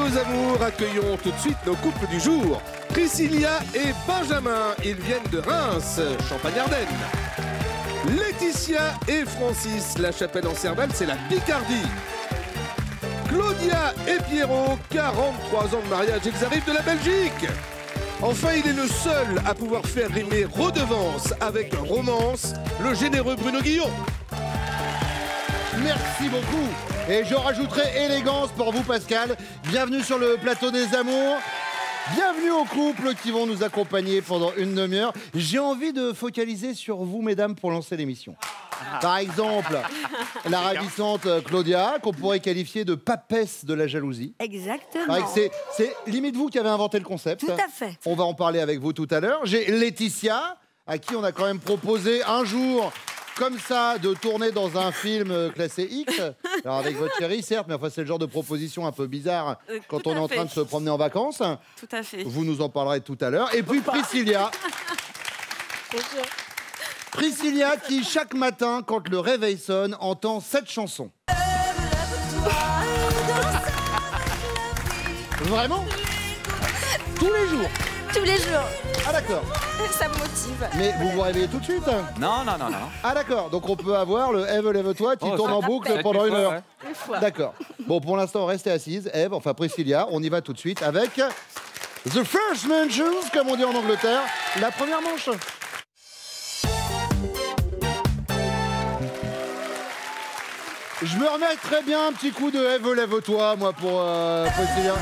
nos amours, accueillons tout de suite nos couples du jour. Priscilla et Benjamin, ils viennent de Reims, Champagne-Ardenne. Laetitia et Francis, La Chapelle-en-Serval, c'est la Picardie. Claudia et Pierrot, 43 ans de mariage, ils arrivent de la Belgique. Enfin, il est le seul à pouvoir faire rimer redevance avec romance, le généreux Bruno Guillon. Merci beaucoup. Et je rajouterai élégance pour vous, Pascal. Bienvenue sur le plateau des amours. Bienvenue aux couples qui vont nous accompagner pendant une demi-heure. J'ai envie de focaliser sur vous, mesdames, pour lancer l'émission. Par exemple, la ravissante Claudia, qu'on pourrait qualifier de papesse de la jalousie. Exactement. C'est limite vous qui avez inventé le concept. Tout à fait. On va en parler avec vous tout à l'heure. J'ai Laetitia, à qui on a quand même proposé un jour, comme ça, de tourner dans un film classé X. Alors avec votre chérie, certes, mais enfin c'est le genre de proposition un peu bizarre quand on est en train de se promener en vacances. Tout à fait. Vous nous en parlerez tout à l'heure. Et puis Priscilla. Bonjour. Priscilla qui, chaque matin, quand le réveil sonne, entend cette chanson. Vraiment? Tous les jours? Tous les jours. Ah d'accord. Ça me motive. Mais vous vous réveillez tout de suite? Non. Ah d'accord, donc on peut avoir le Ève, lève-toi qui tourne en boucle pendant une heure. Une fois. D'accord. Bon, pour l'instant, restez assise. Ève, enfin Priscilla, on y va tout de suite avec The First Mentions, comme on dit en Angleterre, la première manche. Je me remets très bien un petit coup de Ève, lève-toi, moi, pour Priscilla.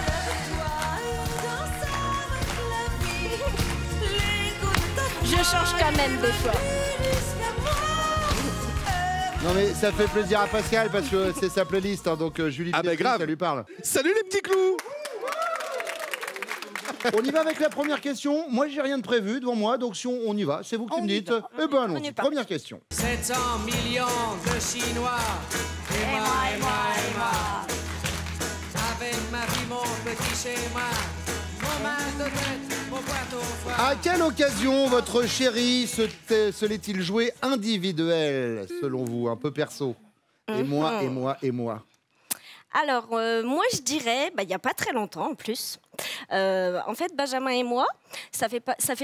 Je change quand même des fois. Non mais ça fait plaisir à Pascal parce que c'est sa playlist, hein, donc Julie grave. ça lui parle. Salut les petits clous. On y va avec la première question. Moi j'ai rien de prévu devant moi, donc si on y va, c'est vous qui me dites. Eh ben allons-y, première question. 700 millions de Chinois. Et moi. Avec ma vie, mon petit schéma. Mon mal de tête, mon boîte au foie. À quelle occasion votre chéri se l'est-il joué individuel, selon vous, un peu perso? Et moi. Alors, moi, je dirais, il n'y a pas très longtemps en plus. En fait, Benjamin et moi, ça fait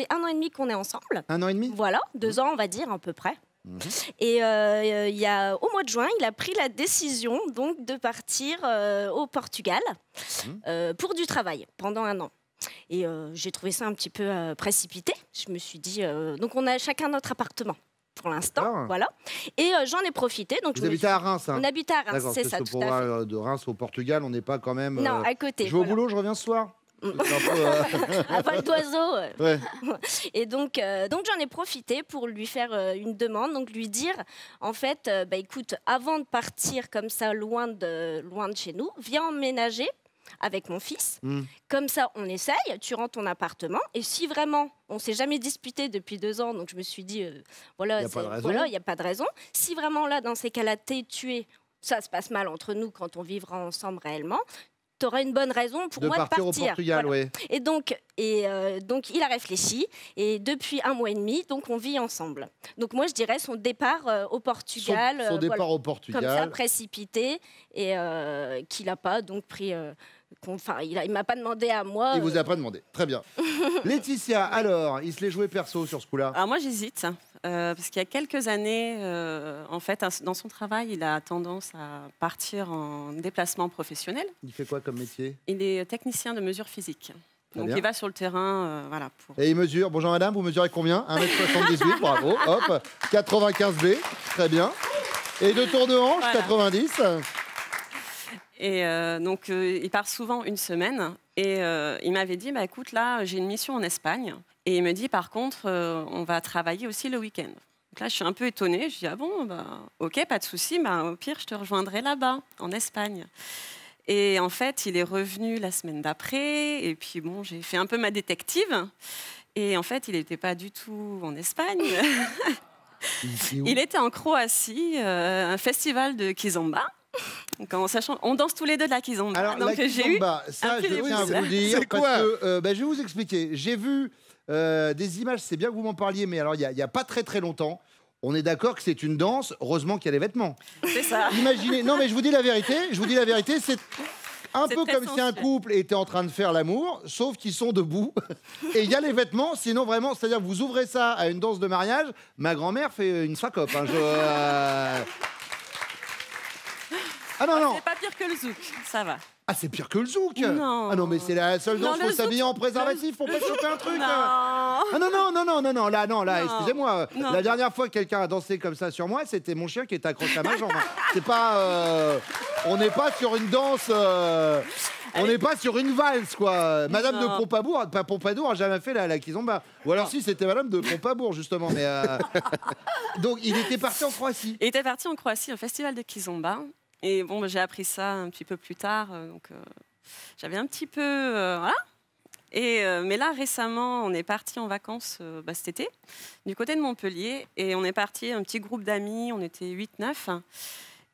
1 an et demi qu'on est ensemble. 1 an et demi? Voilà, 2 ans, on va dire, à peu près. Et au mois de juin, il a pris la décision donc, de partir au Portugal pour du travail pendant 1 an. Et j'ai trouvé ça un petit peu précipité. Je me suis dit, donc on a chacun notre appartement. Pour l'instant, voilà. Et j'en ai profité. Donc vous habitez à Reims, hein? On habite à Reims, c'est ça, tout à fait. De Reims au Portugal, on n'est pas quand même... Non, à côté. Je vais au boulot, je reviens ce soir. À vol d'oiseau. Ouais. Et donc j'en ai profité pour lui faire une demande, donc lui dire, en fait, écoute, avant de partir comme ça, loin de chez nous, viens emménager avec mon fils. Comme ça, on essaye, tu rends ton appartement. Et si vraiment, on ne s'est jamais disputé depuis 2 ans, donc je me suis dit, voilà, il n'y a pas de raison. Si vraiment, là, dans ces cas-là, t'es tué, ça se passe mal entre nous quand on vivra ensemble réellement, tu auras une bonne raison pour moi de partir. Au Portugal, voilà. oui. Et donc, il a réfléchi. Et depuis 1 mois et demi, donc, on vit ensemble. Donc, moi, je dirais son départ au Portugal. Son départ au Portugal. Comme ça, précipité. Et qu'il n'a pas donc pris... il m'a pas demandé à moi. Il vous a pas demandé. Très bien. Laetitia, alors, il se l'est joué perso sur ce coup-là? Alors moi, j'hésite. Parce qu'il y a quelques années, en fait, dans son travail, il a tendance à partir en déplacement professionnel. Il fait quoi comme métier? Il est technicien de mesure physique. Donc bien. il va sur le terrain, voilà. Et il mesure, bonjour madame, vous mesurez combien? 1m78, bravo, hop, 95B, très bien. Et de tour de hanche, voilà. 90. Et donc, il part souvent 1 semaine. Et il m'avait dit, écoute, là, j'ai une mission en Espagne. Et il me dit, par contre, on va travailler aussi le week-end. Donc là, je suis un peu étonnée. Je dis, ah bon, ok, pas de souci. Au pire, je te rejoindrai là-bas, en Espagne. Et en fait, il est revenu la semaine d'après. Et puis, bon, j'ai fait un peu ma détective. Et en fait, il n'était pas du tout en Espagne. Il était en Croatie, un festival de kizomba. Donc, en sachant, on danse tous les deux de la kizomba. Alors, donc, la kizomba, ça, je tiens à vous le dire. C'est quoi? Je vais vous expliquer. J'ai vu des images, c'est bien que vous m'en parliez, mais alors, il n'y a pas très longtemps. On est d'accord que c'est une danse, heureusement qu'il y a les vêtements. C'est ça. Imaginez, non mais je vous dis la vérité, c'est... un C'est peu très comme si un sensuel. couple était en train de faire l'amour, sauf qu'ils sont debout. Et il y a les vêtements, sinon vraiment, c'est-à-dire que vous ouvrez ça à une danse de mariage, ma grand-mère fait une syncope. Hein, Ah non, non. C'est pas pire que le zouk, ça va. Ah, c'est pire que le zouk. Non. Ah non, mais c'est la seule danse, Non, faut le s'habiller zouk, en préservatif pour pas choper un truc. Non. Ah non, non, non, non, non, non, là, non, là, Non. excusez-moi. Non. La dernière fois que quelqu'un a dansé comme ça sur moi, c'était mon chien qui était accroché à ma jambe. C'est pas... on n'est pas sur une danse... on n'est pas sur une valse, quoi. Madame de Non. Pompadour, pas Pompadour, a jamais fait la kizomba. Ou alors si, c'était Madame de Pompadour, justement. Mais donc, il était parti en Croatie. Il était parti en Croatie au festival de Kizomba. Et bon, j'ai appris ça un petit peu plus tard. Donc, j'avais un petit peu... voilà. Mais là, récemment, on est parti en vacances cet été, du côté de Montpellier. Et on est parti, un petit groupe d'amis, on était 8-9.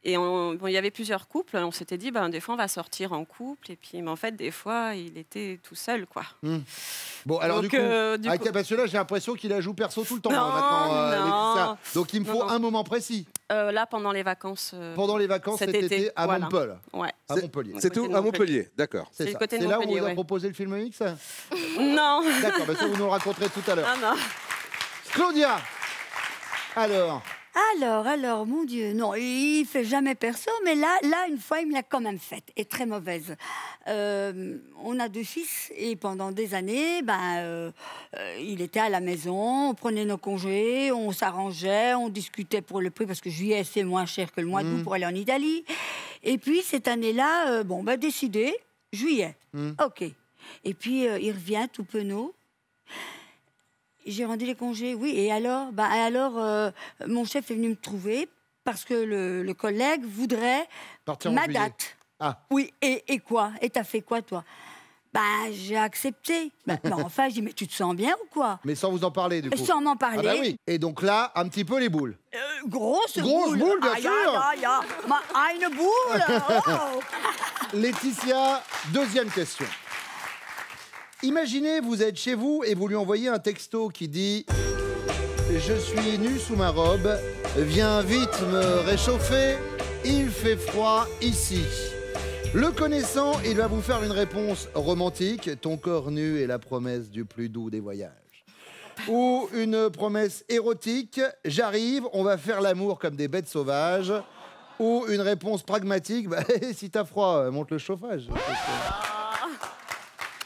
Et il y avait plusieurs couples. On s'était dit, des fois, on va sortir en couple. Et puis, mais en fait, des fois, il était tout seul, quoi. Bon, alors Donc, du coup, du coup- parce que là, j'ai l'impression qu'il la joue perso tout le temps. Non, maintenant, non. ça. Donc, il me faut Non, non. un moment précis. Là, pendant les vacances... Pendant les vacances cet été à voilà. Montpellier. Ouais. À Montpellier. C'est côté tout de à Montpellier. Montpellier, d'accord. C'est ça. le côté de C'est là où on Montpellier, vous a ouais. proposé le film X. Non. D'accord, ça vous nous le raconterez tout à l'heure. Ah non. Claudia, alors, Alors, mon Dieu, non, il fait jamais perso, mais là, une fois, il me l'a quand même faite, et très mauvaise. On a 2 fils, et pendant des années, il était à la maison, on prenait nos congés, on s'arrangeait, on discutait pour le prix, parce que juillet, c'est moins cher que le mois d'août pour aller en Italie. Et puis, cette année-là, décidé, juillet, ok. Et puis, il revient tout penaud. J'ai rendu les congés, oui. Et alors, mon chef est venu me trouver parce que le collègue voudrait partir en ma juillet. date. Ah. Oui, et quoi? Et t'as fait quoi, toi? J'ai accepté. Mais enfin, je dis, mais tu te sens bien ou quoi? Mais sans vous en parler, du coup. Sans m'en parler. Ah bah oui. Et donc là, un petit peu les boules. Grosse boule, bien sûr. Une boule. Oh. Laetitia, deuxième question. Imaginez, vous êtes chez vous et vous lui envoyez un texto qui dit « Je suis nu sous ma robe, viens vite me réchauffer, il fait froid ici. » Le connaissant, il va vous faire une réponse romantique « Ton corps nu est la promesse du plus doux des voyages. » Ou une promesse érotique « J'arrive, on va faire l'amour comme des bêtes sauvages. » Ou une réponse pragmatique « Si t'as froid, monte le chauffage. »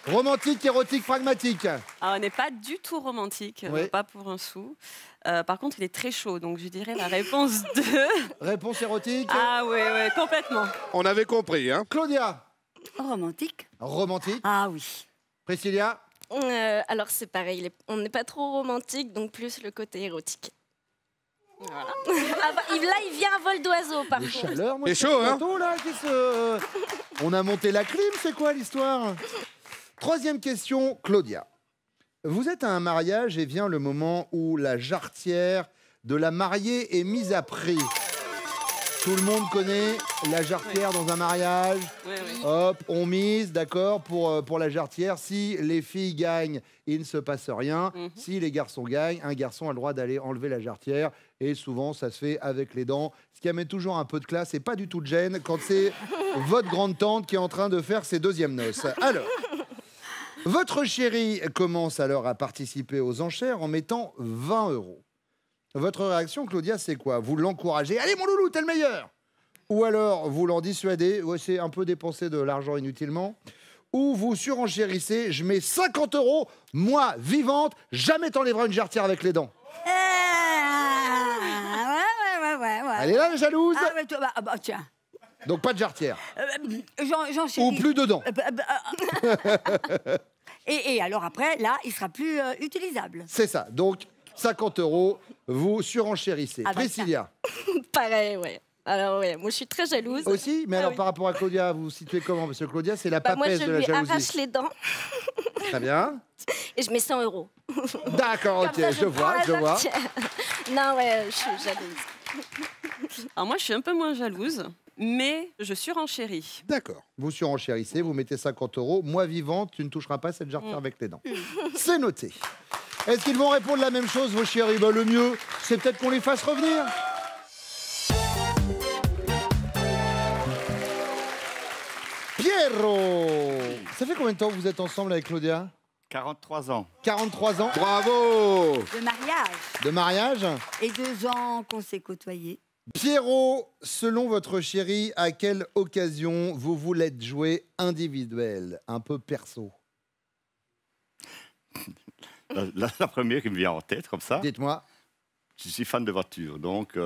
Romantique, érotique, pragmatique. Alors, on n'est pas du tout romantique, Oui. pas pour un sou. Par contre, il est très chaud, donc je dirais la réponse 2. Réponse érotique. Ah oui, complètement. On avait compris, hein. Claudia, Romantique? romantique. Ah oui. Priscilla, Alors c'est pareil, on n'est pas trop romantique, donc plus le côté érotique. Voilà. Là, il vient à vol d'oiseau, par les contre. chaleurs, moi, C'est sur chaud, le hein. plateau, là, On a monté la clim, c'est quoi l'histoire? Troisième question, Claudia. Vous êtes à un mariage et vient le moment où la jarretière de la mariée est mise à prix. Tout le monde connaît la jarretière dans un mariage. Oui. Hop, on mise, d'accord, pour la jarretière. Si les filles gagnent, il ne se passe rien. Si les garçons gagnent, un garçon a le droit d'aller enlever la jarretière. Et souvent, ça se fait avec les dents. Ce qui amène toujours un peu de classe et pas du tout de gêne quand c'est votre grande-tante qui est en train de faire ses deuxièmes noces. Alors, votre chéri commence alors à participer aux enchères en mettant 20 €. Votre réaction, Claudia, c'est quoi? Vous l'encouragez. Allez, mon loulou, t'es le meilleur. Ou alors, vous l'en dissuadez. Ouais, c'est un peu dépenser de l'argent inutilement. Ou vous surenchérissez. Je mets 50 €. Moi, vivante, jamais t'enlèveras une jarretière avec les dents. Ouais. Elle est là, la jalouse. Ah, mais toi, tiens. Donc, pas de jarretière. J'en Ou plus de dents. Et alors après, là, il sera plus utilisable. C'est ça. Donc, 50 €, vous surenchérissez. Ah bah, Priscilla. Pareil, ouais. Alors ouais, moi je suis très jalouse. Aussi, mais alors oui. par rapport à Claudia, vous vous situez comment? Parce que Claudia, c'est la Moi papesse je de la lui jalousie. arrache les dents Très bien. et je mets 100 €. D'accord, Comme ça, ok, je vois, prends je la vois. jarretière. Non, ouais, je suis jalouse. Alors moi, je suis un peu moins jalouse, mais je surenchéris. D'accord. Vous surenchérissez, vous mettez 50 €. Moi, vivante, tu ne toucheras pas cette jarretière avec les dents. C'est noté. Est-ce qu'ils vont répondre la même chose, vos chéris? Le mieux, c'est peut-être qu'on les fasse revenir. Piero. Ça fait combien de temps que vous êtes ensemble avec Claudia? 43 ans. 43 ans Bravo. De mariage. de mariage. Et 2 ans qu'on s'est côtoyés. Pierrot, selon votre chérie, à quelle occasion vous voulez jouer individuel, un peu perso? La première qui me vient en tête, comme ça, Dites-moi. je suis fan de voitures. Donc,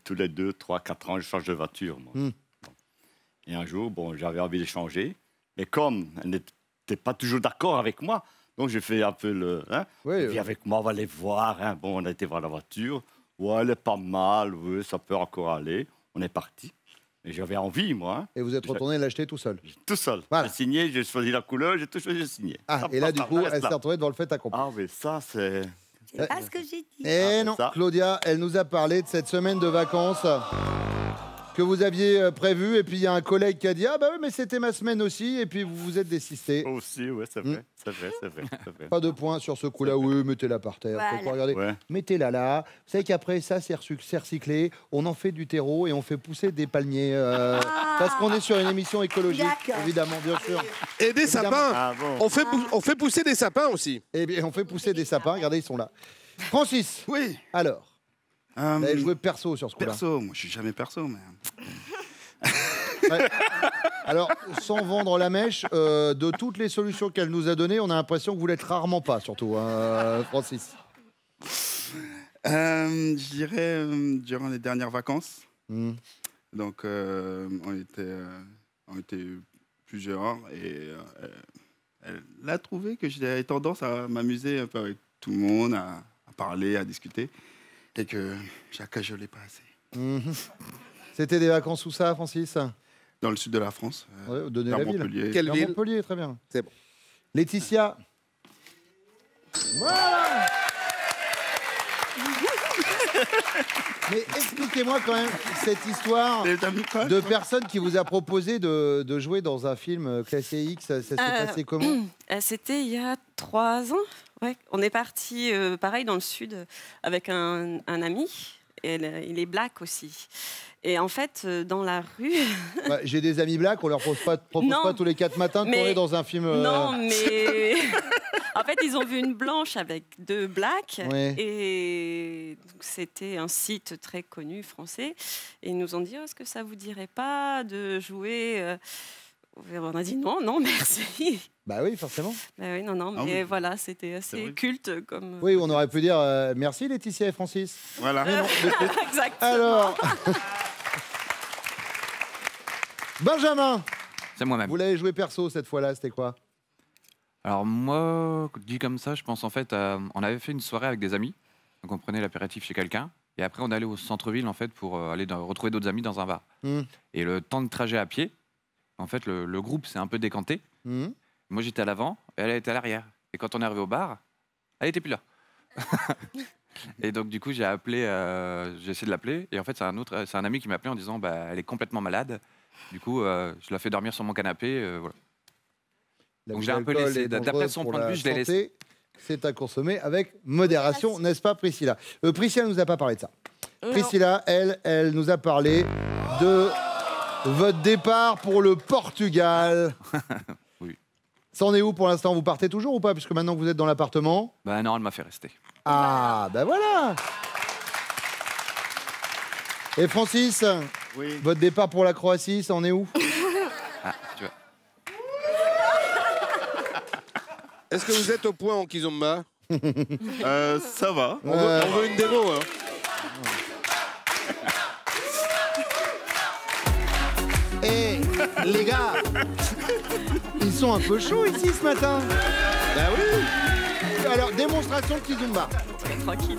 tous les 2, 3, 4 ans, je change de voiture. Moi. Hmm. Et un jour, bon, j'avais envie de changer. Mais comme elle n'était pas toujours d'accord avec moi, donc j'ai fait un peu le... Hein, Oui, viens avec moi, on va aller voir. Hein. Bon, on a été voir la voiture. Ouais, elle est pas mal. Oui, ça peut encore aller. On est parti. Et j'avais envie, moi. Hein. Et vous êtes retourné l'acheter tout seul. Tout seul. Voilà. J'ai signé, j'ai choisi la couleur, j'ai tout choisi, j'ai signé. Ah, Ça et là, passe du par coup, reste elle s'est là. retrouvée devant le fait accompli. Ah oui, ça, c'est... C'est pas ce que j'ai dit. Eh Ah, non, c'est ça. Claudia, elle nous a parlé de cette semaine de vacances que vous aviez prévue. Et puis, il y a un collègue qui a dit « Ah bah oui, mais c'était ma semaine aussi. » Et puis, vous vous êtes désisté. Aussi, ouais, c'est vrai, c'est vrai, c'est vrai, c'est vrai. Pas de points sur ce coup-là. Oui, mettez-la par terre. Voilà. Faut pas regarder. Ouais. Mettez-la là. Vous savez qu'après ça, c'est recyclé. On en fait du terreau et on fait pousser des palmiers. Parce qu'on est sur une émission écologique, D'accord. évidemment, bien sûr. Et des Évidemment. sapins. Ah bon. On fait pousser des sapins aussi. Et bien, on fait pousser des sapins. Regardez, ils sont là. Francis, Oui. alors, vous avez joué perso sur ce coup-là. Perso, moi je suis jamais perso, mais. Ouais. Alors, sans vendre la mèche, de toutes les solutions qu'elle nous a données, on a l'impression que vous l'êtes rarement pas, surtout, hein, Francis. Je dirais durant les dernières vacances. Hmm. Donc, on était plusieurs et elle a trouvé que j'avais tendance à m'amuser un peu avec tout le monde, à parler, à discuter, et que je cajolais pas assez. Mhm. C'était des vacances où ça, Francis? Dans le sud de la France, Ouais, donnez vers la ville. Montpellier. Quelle Vers ville? Montpellier, très bien. C'est bon. Laetitia. Voilà. Mais expliquez-moi quand même cette histoire Et t'as mis quoi, de toi personne qui vous a proposé de jouer dans un film classé X. Ça s'est passé comment? C'était il y a 3 ans. Ouais. On est parti, pareil, dans le sud avec un ami. Et il est black aussi. Et en fait, dans la rue... Bah, j'ai des amis blacks, on leur propose pas tous les 4 matins de mais- tourner dans un film. Non, mais... en fait, ils ont vu une blanche avec 2 blacks. Ouais. Et donc, c'était un site très connu français. Et ils nous ont dit, est-ce que ça vous dirait pas de jouer... On a dit non, merci. Bah oui, forcément. Bah oui, non, Ah mais oui. voilà, c'était assez vrai. culte comme... Oui, on aurait pu dire merci Laetitia et Francis. Voilà. Mais non, Exactement. alors. Benjamin, C'est moi-même. vous l'avez joué perso cette fois-là, c'était quoi? Alors moi, dit comme ça, je pense en fait, on avait fait une soirée avec des amis, donc on prenait l'apéritif chez quelqu'un, et après on allait au centre-ville en fait pour aller retrouver d'autres amis dans un bar. Hmm. Et le temps de trajet à pied, en fait le groupe s'est un peu décanté. Mhm. Moi j'étais à l'avant, et elle était à l'arrière. Et quand on est arrivé au bar, elle était plus là. Et donc du coup j'ai essayé de l'appeler, et en fait c'est un ami qui m'a appelé en disant bah elle est complètement malade. Du coup je la fais dormir sur mon canapé, voilà. Donc, j'ai un peu L'alcool laissé. est D'après dangereux son pour point de la vue, je l'ai santé. laissé. C'est à consommer avec modération, n'est-ce pas Priscilla? Priscilla nous a pas parlé de ça. Non. Priscilla, elle nous a parlé de votre départ pour le Portugal. Oui. Ça en est où pour l'instant? Vous partez toujours ou pas? Puisque maintenant que vous êtes dans l'appartement. Bah non, elle m'a fait rester. Ah, ben voilà. Et Francis, Oui. votre départ pour la Croatie, ça en est où? Ah, tu vois. Est-ce que vous êtes au point en Kizomba? Ça va. On veut une démo. Hein. Eh, les gars, ils sont un peu chauds ici ce matin. Bah oui. Alors, démonstration de Kizumba. Tranquille.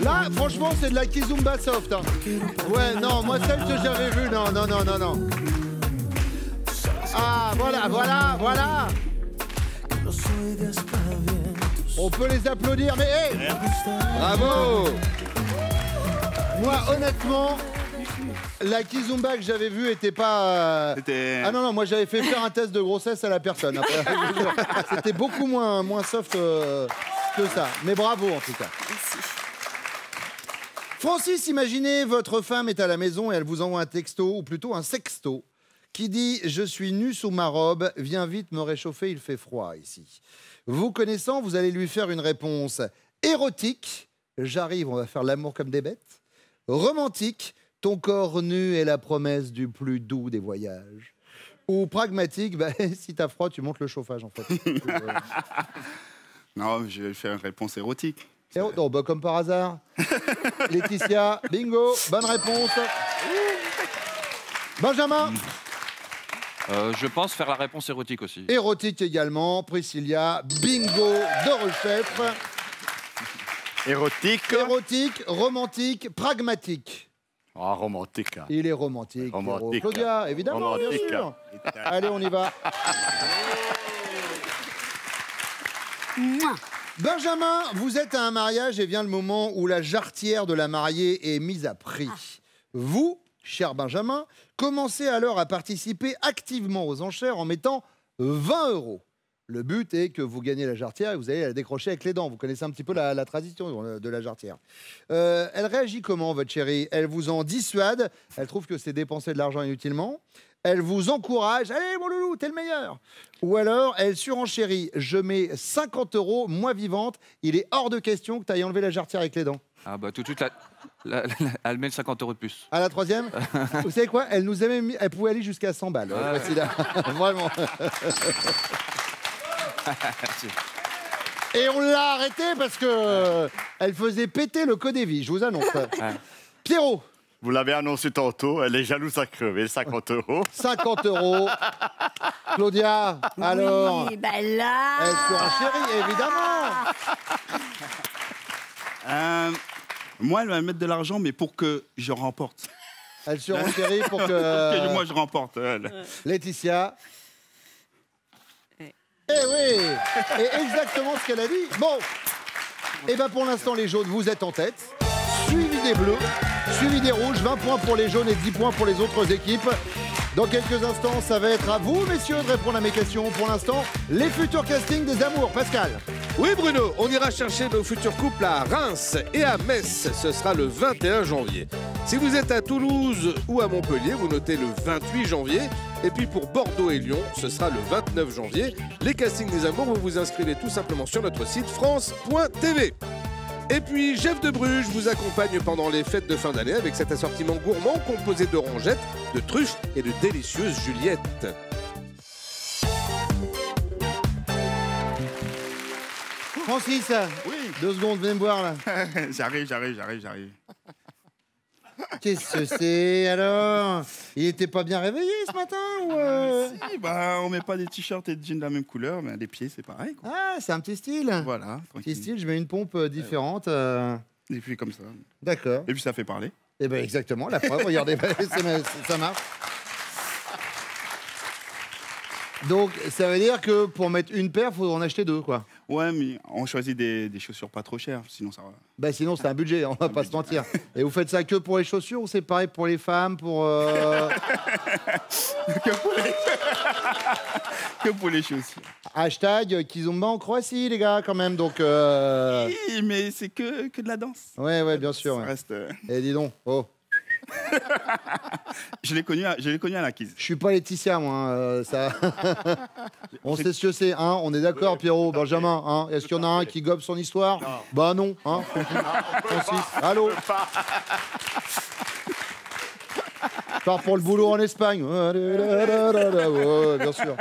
Là, franchement, c'est de la Kizumba soft. Hein. Ouais, non, moi, celle que j'avais vue, non. Ah, voilà. On peut les applaudir, mais hey, Bravo. moi, honnêtement, La kizomba que j'avais vue était pas. Ah non, moi j'avais fait faire un test de grossesse à la personne. C'était beaucoup moins soft que ça. Mais bravo en tout cas. Merci. Francis, imaginez, votre femme est à la maison et elle vous envoie un texto, ou plutôt un sexto, qui dit « Je suis nu sous ma robe, viens vite me réchauffer, il fait froid ici ». Vous connaissant, vous allez lui faire une réponse érotique, « J'arrive, on va faire l'amour comme des bêtes ». Romantique, « Ton corps nu est la promesse du plus doux des voyages ». Ou pragmatique, bah, si t'as froid, tu montes le chauffage en fait. Non, je vais faire une réponse érotique. Non, bah, comme par hasard. Laetitia, bingo, bonne réponse. Benjamin. Je pense faire la réponse érotique aussi. Érotique également. Priscilla, bingo de Rechef. Érotique. Érotique, romantique, pragmatique. Ah, romantique. Hein. Il est romantique. Romantique. Claudia, évidemment, Romantique. bien sûr. Allez, on y va. Mouah. Benjamin, vous êtes à un mariage et vient le moment où la jarretière de la mariée est mise à prix. Vous, cher Benjamin, commencez alors à participer activement aux enchères en mettant 20 €. Le but est que vous gagnez la jarretière et vous allez la décrocher avec les dents. Vous connaissez un petit peu la tradition de la jarretière. Elle réagit comment, votre chérie? Elle vous en dissuade. Elle trouve que c'est dépenser de l'argent inutilement. Elle vous encourage. Allez, mon loulou, t'es le meilleur. Ou alors, elle surenchérit. Je mets 50 €, moi vivante. Il est hors de question que tu ailles enlever la jarretière avec les dents. Ah bah tout de suite, elle met le 50 € de plus. À la troisième, vous savez quoi? Elle nous a même mis, elle pouvait aller jusqu'à 100 balles. Priscilla. Vraiment. Et on l'a arrêtée parce que elle faisait péter le Codévi, je vous annonce. Pierrot. Vous l'avez annoncé tantôt, elle est jalouse à crever, 50 €. 50 €. Claudia, alors. Oui, ben là. Elle surenchérit, évidemment. Moi, elle va mettre de l'argent, mais pour que je remporte. Elle surenchérit pour que. Que moi, je remporte. Laetitia. Eh oui, et exactement ce qu'elle a dit. Bon, et bien pour l'instant, les jaunes, vous êtes en tête. Suivi des bleus, suivi des rouges, 20 points pour les jaunes et 10 points pour les autres équipes. Dans quelques instants, ça va être à vous, messieurs, de répondre à mes questions. Pour l'instant, les futurs castings des amours. Pascal. Oui, Bruno, on ira chercher nos futurs couples à Reims et à Metz. Ce sera le 21 janvier. Si vous êtes à Toulouse ou à Montpellier, vous notez le 28 janvier. Et puis pour Bordeaux et Lyon, ce sera le 29 janvier. Les castings des amours, vous vous inscrivez tout simplement sur notre site france.tv. Et puis, Jeff de Bruges vous accompagne pendant les fêtes de fin d'année avec cet assortiment gourmand composé d'orangettes, de truffes et de délicieuses juliettes. Francis, Oui. 2 secondes, venez me voir là. J'arrive. Qu'est-ce que c'est alors? Il était pas bien réveillé ce matin ou Si, bah, on met pas des t-shirts et des jeans de la même couleur, mais les pieds, c'est pareil. Quoi. Ah, c'est un petit style. Voilà, Petit tranquille. style, je mets une pompe différente. Et puis comme ça. D'accord. Et puis ça fait parler. Eh bien exactement, la preuve, regardez, ça marche. Donc, ça veut dire que pour mettre une paire, il faut en acheter 2, quoi. Ouais, mais on choisit des chaussures pas trop chères, sinon ça va. Bah sinon, c'est un budget, on va pas se mentir. Et vous faites ça que pour les chaussures ou c'est pareil pour les femmes, pour... Que pour les chaussures. Hashtag Kizomba en Croatie, les gars, quand même, donc... Oui, mais c'est que de la danse. Ouais, bien sûr. Ça Ouais. reste... Et dis donc, oh. Je l'ai connu à la Kiz. Je suis pas Laetitia, moi. Ça... on sait ce que c'est, hein. On est d'accord, Pierrot, Benjamin. Hein. Est-ce qu'il y en a un qui gobe son histoire? Non. Bah non. Hein. Francis. Allô. Je pars pour le boulot en Espagne. Ouais, bien sûr.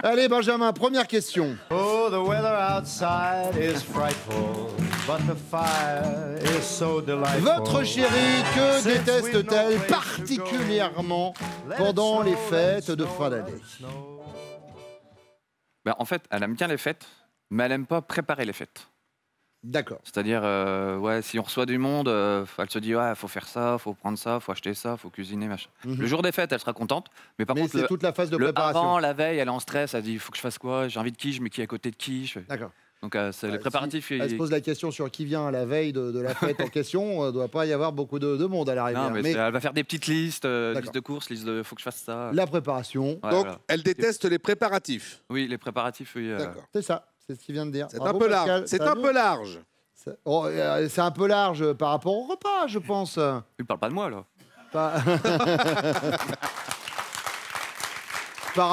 Allez, Benjamin, première question. Oh, the weather outside is frightful, but the fire is so delightful. Votre chérie, que déteste-t-elle particulièrement pendant les fêtes de fin d'année? Ben, en fait, elle aime bien les fêtes, mais elle n'aime pas préparer les fêtes. D'accord. C'est-à-dire, ouais, si on reçoit du monde, elle se dit, ouais, faut faire ça, faut prendre ça, faut acheter ça, faut cuisiner, machin. Le jour des fêtes, elle sera contente, mais par contre, c'est toute la phase de le préparation. avant, la veille, elle est en stress, elle dit, faut que je fasse quoi? J'ai envie de quiche, mais qui est à côté de quiche? D'accord. Donc les préparatifs. Si elle se pose la question sur qui vient à la veille de la fête en question, il ne doit pas y avoir beaucoup de monde à l'arrivée. Non, mais elle va faire des petites listes, listes de courses, listes de faut que je fasse ça. La préparation. Ouais, Donc, voilà. elle déteste les préparatifs. Oui, les préparatifs, oui. D'accord. C'est ça, c'est ce qu'il vient de dire. C'est Bravo, un peu Pascal. large. C'est Ça un va peu large. C'est un peu large par rapport au repas, je pense. Il parle pas de moi, là. Pas- par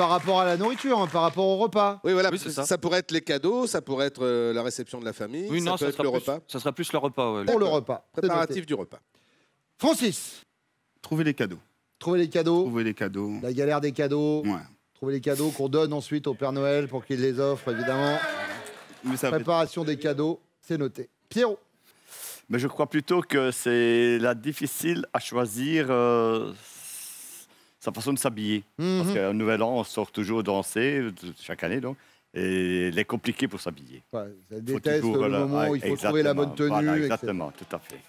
rapport à la nourriture, hein, par rapport au repas. Oui, voilà. Oui, c'est ça. Ça pourrait être les cadeaux, ça pourrait être la réception de la famille, Oui, ça non, peut être le repas. ça sera plus le repas. Ouais. Pour le repas. C'est Préparatif noté. du repas. Francis, Trouver les cadeaux. trouver les cadeaux, Trouver les cadeaux. la galère des cadeaux, Ouais. trouver les cadeaux qu'on donne ensuite au Père Noël pour qu'il les offre, évidemment. Mais ça fait- Préparation des cadeaux, c'est noté. Pierrot, Mais je crois plutôt que c'est la difficile à choisir sa façon de s'habiller. Parce qu'un nouvel an, on sort toujours danser, chaque année donc, et elle est compliquée pour s'habiller. ouais, ça Faut déteste toujours, le voilà, moment où il faut trouver la bonne tenue. Voilà, etc. exactement, tout à fait.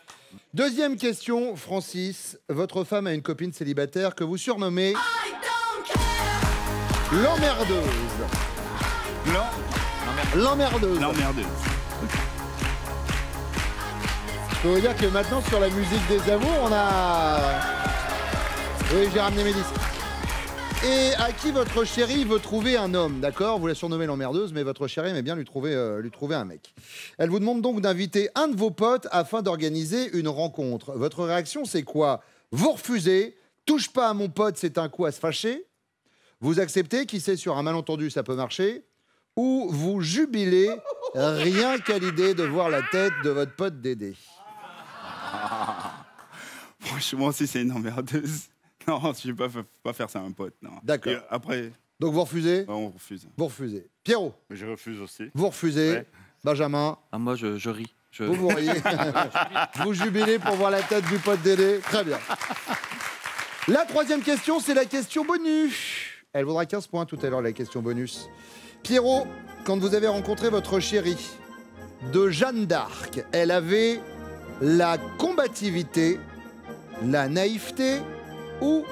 Deuxième question, Francis. Votre femme a une copine célibataire que vous surnommez l'emmerdeuse. L'emmerdeuse. L'emmerdeuse. Je peux vous dire que maintenant, sur la musique des amours, on a... Oui, j'ai ramené mes disques. Et à qui votre chérie veut trouver un homme, d'accord? Vous la surnommez l'emmerdeuse, mais votre chérie aimait bien lui trouver un mec. Elle vous demande donc d'inviter un de vos potes afin d'organiser une rencontre. Votre réaction, c'est quoi? Vous refusez, touche pas à mon pote, c'est un coup à se fâcher. Vous acceptez, qui sait, sur un malentendu, ça peut marcher. Ou vous jubilez, rien qu'à l'idée de voir la tête de votre pote Dédé. Franchement, si c'est une emmerdeuse. Non, je ne vais pas faire ça à un pote. Non. D'accord. Et après, Donc vous refusez? on refuse. Vous refusez. Pierrot, Mais je refuse aussi. vous refusez. Ouais. Benjamin, Ah, moi, je ris. vous riez. Vous jubilez pour voir la tête du pote Dédé. Très bien. La troisième question, c'est la question bonus. Elle vaudra 15 points tout à l'heure, la question bonus. Pierrot, quand vous avez rencontré votre chérie de Jeanne d'Arc, elle avait la combativité, la naïveté ou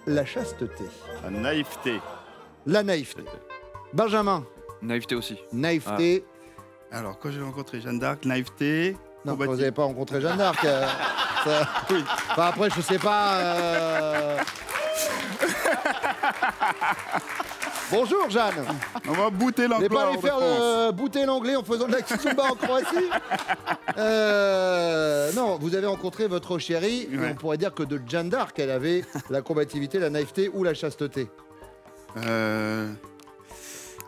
la chasteté? La naïveté. La naïveté. Benjamin, Naïveté aussi. naïveté. Alors, quand j'ai rencontré Jeanne d'Arc, naïveté. Non, combative. vous n'avez pas rencontré Jeanne d'Arc. Oui. Enfin, après, je sais pas. Bonjour, Jeanne. On va bouter Vous n'allez l'emploi. pas aller faire bouter l'anglais en faisant de la kizomba en Croatie? Non, vous avez rencontré votre chérie. Ouais. On pourrait dire que de Jeanne d'Arc, elle avait la combativité, la naïveté ou la chasteté.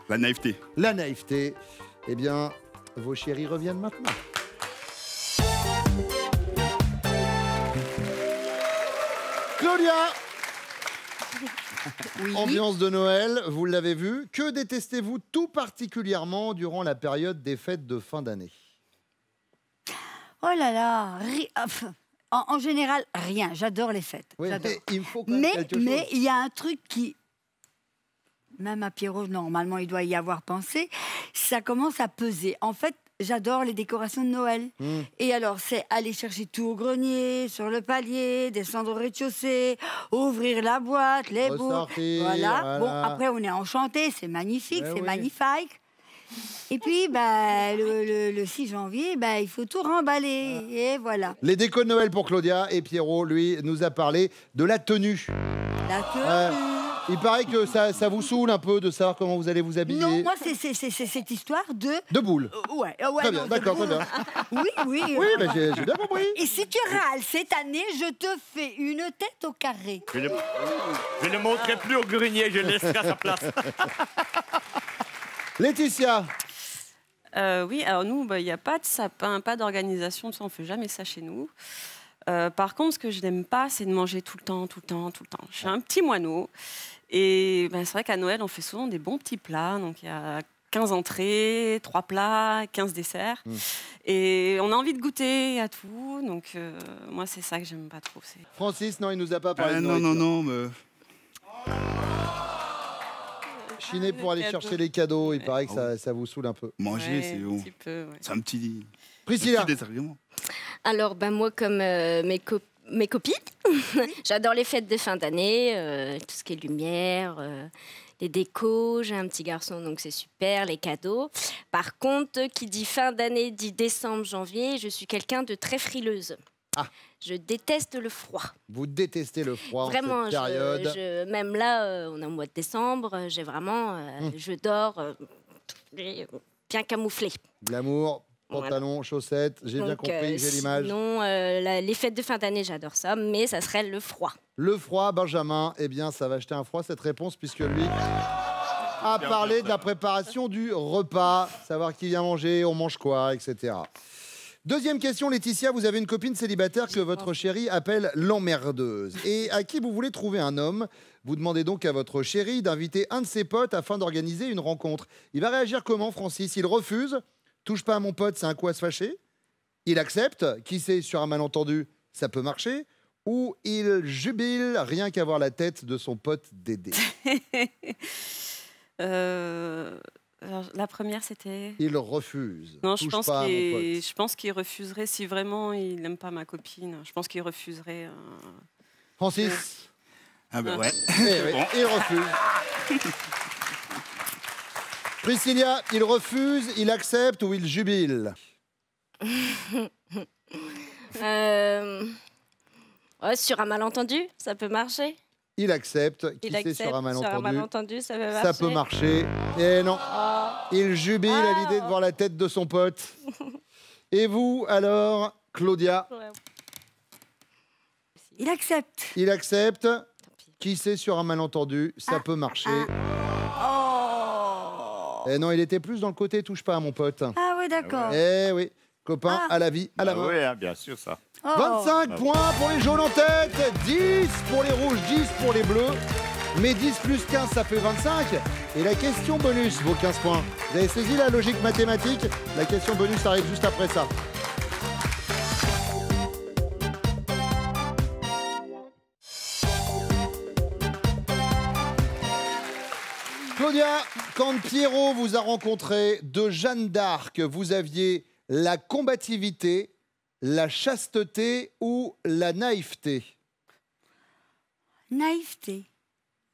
La naïveté. La naïveté. Eh bien, vos chéris reviennent maintenant. Claudia, Oui. ambiance de Noël, vous l'avez vu. Que détestez-vous tout particulièrement durant la période des fêtes de fin d'année? Oh là là, en général, rien. J'adore les fêtes. Oui, J'adore. mais il faut quand même quelque chose. Mais il y a un truc qui, même à Pierrot, normalement, il doit y avoir pensé, ça commence à peser. En fait, j'adore les décorations de Noël. Et alors, c'est aller chercher tout au grenier, sur le palier, descendre au rez-de-chaussée, ouvrir la boîte, les bouts. Ressortir, Voilà. Bon, voilà. après, on est enchanté, c'est magnifique, Eh c'est oui. magnifique. Et puis, bah, le 6 janvier, bah, il faut tout remballer. Et voilà. Les décos de Noël pour Claudia et Pierrot, lui, nous a parlé de la tenue. La tenue. Il paraît que ça vous saoule un peu de savoir comment vous allez vous habiller. Non, moi, c'est cette histoire de... De boules. Ouais, Très bien, non, d'accord, de- très bien. Oui, oui. Oui, mais j'ai bien compris. Et si tu râles cette année, je te fais une tête au carré. Je ne monterai plus au grenier, je laisserai à sa place. Laetitia, Oui, alors nous, il n'y a pas de sapin, pas d'organisation, ça, on ne fait jamais ça chez nous. Par contre, ce que je n'aime pas, c'est de manger tout le temps. Je suis un petit moineau. Et c'est vrai qu'à Noël, on fait souvent des bons petits plats. Donc, il y a 15 entrées, 3 plats, 15 desserts. Et on a envie de goûter à tout. Donc, moi, c'est ça que j'aime pas trop. Francis, non, il nous a pas parlé de Non, nourriture. non, mais... Chiner pour aller chercher les cadeaux, il paraît que ça vous saoule un peu. Manger, Ouais, c'est un bon. petit peu, ouais. C'est un petit Priscilla, désagrément. Alors, moi, comme mes copines, j'adore les fêtes de fin d'année, tout ce qui est lumière, les décos. J'ai un petit garçon, donc c'est super, les cadeaux. Par contre, qui dit fin d'année dit décembre, janvier, je suis quelqu'un de très frileuse. Ah. Je déteste le froid. Vous détestez le froid Vraiment, en cette période. même là, on est au mois de décembre, j'ai vraiment, je dors bien camouflé. Glamour, pantalon, chaussettes, j'ai bien compris, j'ai l'image. Sinon, les fêtes de fin d'année, j'adore ça, mais ça serait le froid. Le froid, Benjamin, eh bien, ça va jeter un froid cette réponse puisque lui a parlé de la préparation du repas, savoir qui vient manger, on mange quoi, etc. Deuxième question, Laetitia, vous avez une copine célibataire que votre chérie appelle l'emmerdeuse et à qui vous voulez trouver un homme. Vous demandez donc à votre chéri d'inviter un de ses potes afin d'organiser une rencontre. Il va réagir comment, Francis? Il refuse? Touche pas à mon pote, c'est un coup à se fâcher? Il accepte? Qui sait, sur un malentendu, ça peut marcher? Ou il jubile rien qu'à voir la tête de son pote Dédé? Alors, la première, c'était... Il refuse. Non, Touche pas à mon pote. je pense qu'il refuserait si vraiment il n'aime pas ma copine. Je pense qu'il refuserait. Francis? Ah ben ouais. Eh oui, il refuse. Priscilla, il refuse, il accepte ou il jubile? Ouais, sur un malentendu, ça peut marcher. Il accepte. Qui Il sait, accepte, sur un malentendu, ça peut marcher. ça peut marcher. Et non. Oh. Il jubile à l'idée de voir la tête de son pote. Et vous, alors, Claudia? Il accepte. Il accepte. Qui sait, sur un malentendu, ça peut marcher. Oh. Et non, il était plus dans le côté touche pas à mon pote. Ah oui, d'accord. Eh oui, copain, à la vie, à la mort. Oui, hein, bien sûr, ça. Oh. 25 points pour les jaunes en tête, 10 pour les rouges, 10 pour les bleus. Mais 10 plus 15, ça fait 25. Et la question bonus vaut 15 points. Vous avez saisi la logique mathématique? La question bonus arrive juste après ça. Claudia, quand Pierrot vous a rencontré, de Jeanne d'Arc, vous aviez la combativité, la chasteté ou la naïveté? Naïveté.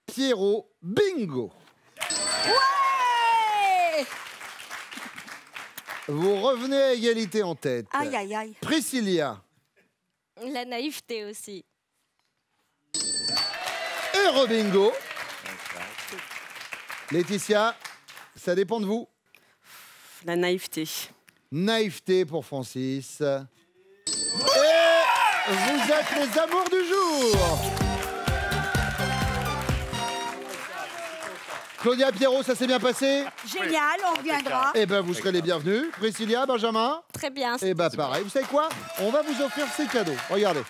Pierrot, bingo! Ouais. Vous revenez à égalité en tête. Aïe, aïe, aïe. Priscilla. La naïveté aussi. Et rebingo. Laetitia, ça dépend de vous. La naïveté. Naïveté pour Francis. Et vous êtes les amours du jour. Claudia, Pierrot, ça s'est bien passé? Génial, on reviendra. Eh ben, vous serez les bienvenus. Priscilla, Benjamin? Très bien. Eh ben, pareil. Vous savez quoi? On va vous offrir ces cadeaux. Regardez.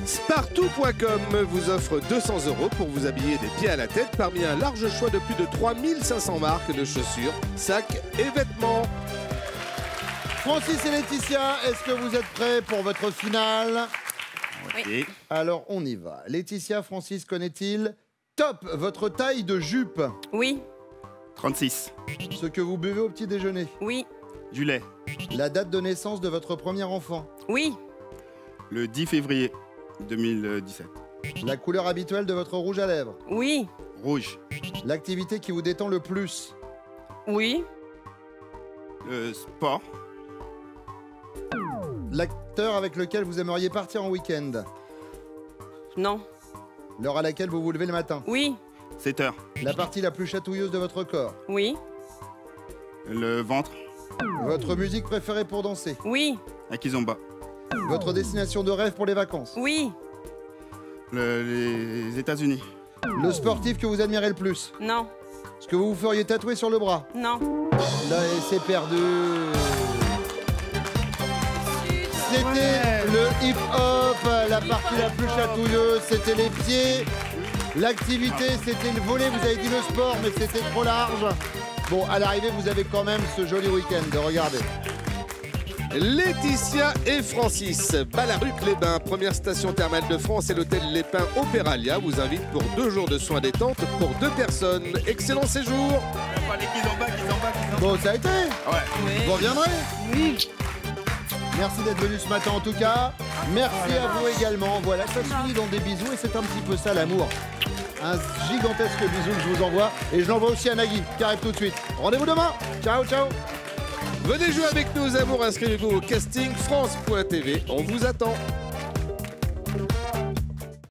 Spartou.com vous offre 200 € pour vous habiller des pieds à la tête parmi un large choix de plus de 3500 marques de chaussures, sacs et vêtements. Francis et Laetitia, est-ce que vous êtes prêts pour votre finale? Oui. Alors, on y va. Laetitia, Francis, connaît-il top votre taille de jupe? Oui. 36. Ce que vous buvez au petit déjeuner? Oui. Du lait. La date de naissance de votre premier enfant? Oui. Le 10 février 2017. La couleur habituelle de votre rouge à lèvres? Oui. Rouge. L'activité qui vous détend le plus? Oui. Le sport. L'acteur avec lequel vous aimeriez partir en week-end? Non. L'heure à laquelle vous vous levez le matin? Oui. 7 heures. La partie la plus chatouilleuse de votre corps? Oui. Le ventre. Votre musique préférée pour danser? Oui. À Kizomba. Votre destination de rêve pour les vacances? Oui. Les États-Unis. Le sportif que vous admirez le plus? Non. Ce que vous vous feriez tatouer sur le bras? Non. Là, c'est perdu. C'était le hip-hop, la partie la plus chatouilleuse, c'était les pieds. L'activité, c'était le volley, vous avez dit le sport, mais c'était trop large. Bon, à l'arrivée, vous avez quand même ce joli week-end, regardez. Laetitia et Francis, Ballaruc-les-Bains, première station thermale de France et l'hôtel Les Pins Opéralia vous invite pour 2 jours de soins détente pour 2 personnes. Excellent séjour. Bon, ça a été? Ouais. Vous reviendrez? Oui. Merci d'être venu ce matin en tout cas. Merci à vous également. Voilà, ça se finit dans des bisous et c'est un petit peu ça l'amour. Un gigantesque bisou que je vous envoie. Et je l'envoie aussi à Nagui, qui arrive tout de suite. Rendez-vous demain. Ciao, ciao. Venez jouer avec nous, amours. Inscrivez-vous au casting France.tv. On vous attend.